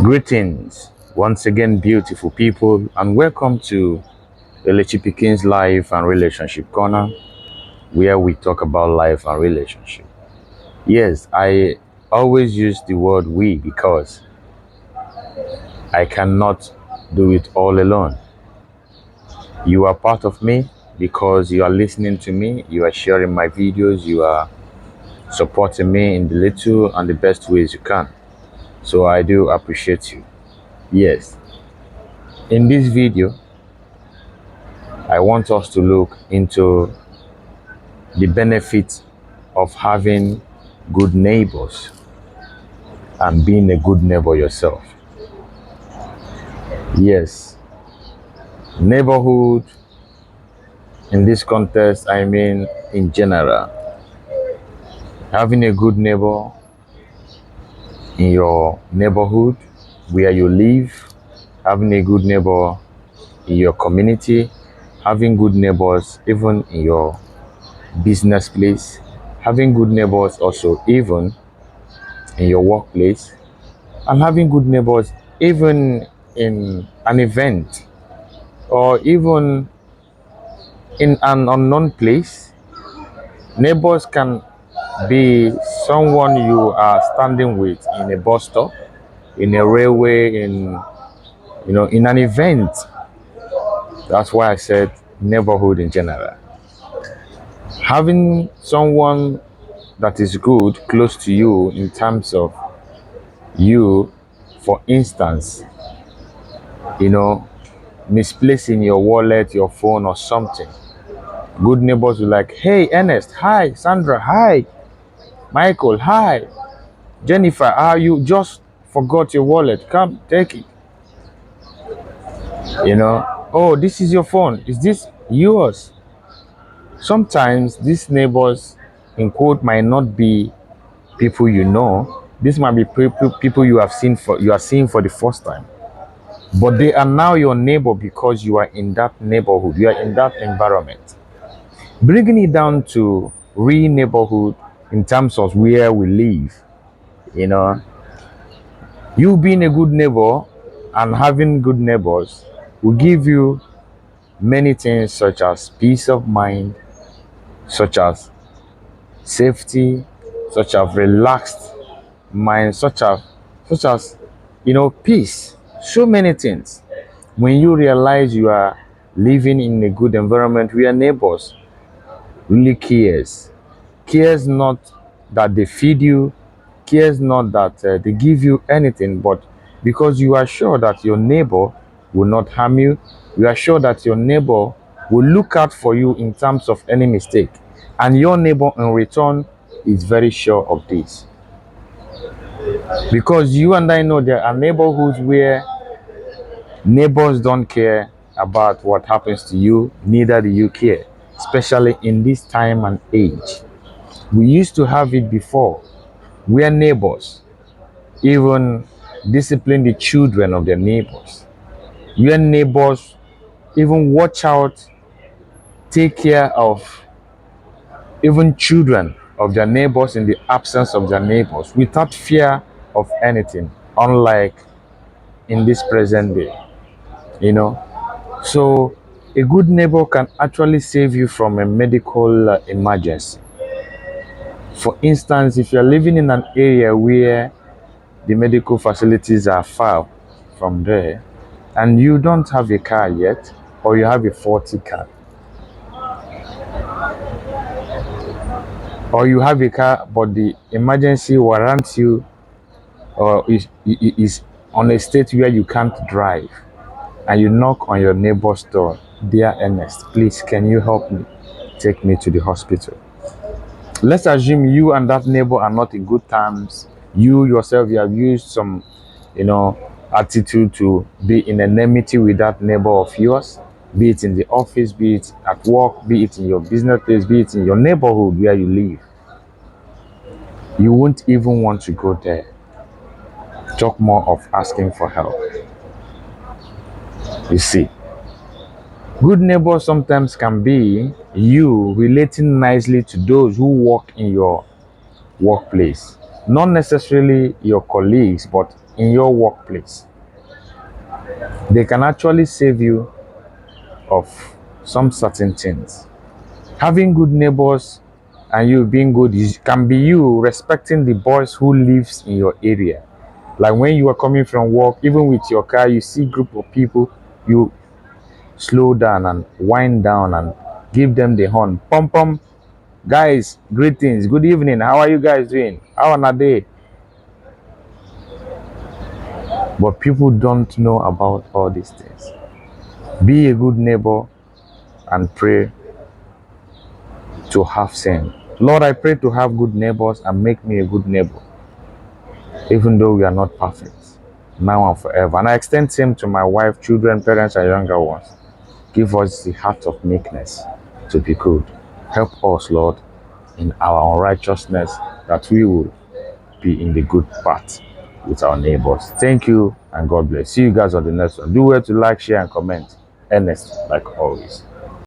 Greetings once again, beautiful people, and welcome to Elechi Pikin's Life and Relationship Corner, where we talk about life and relationship. Yes, I always use the word we because I cannot do it all alone. You are part of me because you are listening to me, you are sharing my videos, you are supporting me in the little and the best ways you can. So I do appreciate you. Yes, in this video, I want us to look into the benefit of having good neighbors and being a good neighbor yourself. Yes, neighborhood in this context, I mean in general, having a good neighbor in your neighborhood where you live, having a good neighbor in your community, having good neighbors even in your business place, having good neighbors also even in your workplace, and having good neighbors even in an event or even in an unknown place. Neighbors can be someone you are standing with in a bus stop, in a railway, in an event. That's why I said neighborhood in general. Having someone that is good close to you in terms of you, for instance, you know, misplacing your wallet, your phone, or something. Good neighbors will like, hey, Ernest, hi, Sandra, hi, Michael, hi, Jennifer, how are you? Just forgot your wallet. Come, take it. Oh, this is your phone. Is this yours? Sometimes these neighbors, in quote, might not be people you know. This might be people you are seeing for the first time. But they are now your neighbor because you are in that neighborhood. You are in that environment. Bringing it down to real neighborhood in terms of where we live, you know, you being a good neighbor and having good neighbors will give you many things such as peace of mind, such as safety, such as relaxed mind, such as peace. So many things. When you realize you are living in a good environment where neighbors really cares not that they feed you, cares not that they give you anything, but because you are sure that your neighbor will not harm you, you are sure that your neighbor will look out for you in terms of any mistake, and your neighbor in return is very sure of this. Because you and I know there are neighborhoods where neighbors don't care about what happens to you, neither do you care, especially in this time and age. We used to have it before where neighbors even discipline the children of their neighbors, where neighbors even watch out, take care of even children of their neighbors in the absence of their neighbors without fear of anything, unlike in this present day. You know, so a good neighbor can actually save you from a medical emergency. For instance, if you're living in an area where the medical facilities are far from there and you don't have a car yet, or you have a faulty car, or you have a car but the emergency warrants you or is on a state where you can't drive, and you knock on your neighbor's door, dear Ernest, please can you help me take me to the hospital. Let's assume you and that neighbor are not in good terms. You yourself, you have used some you know attitude to be in enmity with that neighbor of yours, be it in the office, be it at work, be it in your business place, be it in your neighborhood where you live. You won't even want to go there. Talk more of asking for help. You see, good neighbors sometimes can be you relating nicely to those who work in your workplace. Not necessarily your colleagues, but in your workplace. They can actually save you of some certain things. Having good neighbors and you being good can be you respecting the boys who lives in your area. Like when you are coming from work, even with your car, you see group of people, you slow down and wind down and give them the horn. Pom pom, guys, greetings, good evening. How are you guys doing? How are they? But people don't know about all these things. Be a good neighbor and pray to have sin. Lord, I pray to have good neighbors and make me a good neighbor, even though we are not perfect, now and forever. And I extend same to my wife, children, parents, and younger ones. Give us the heart of meekness to be good. Help us, Lord, in our unrighteousness, that we will be in the good path with our neighbors. Thank you and God bless. See you guys on the next one. Do well to like, share, and comment. Ernest, like always.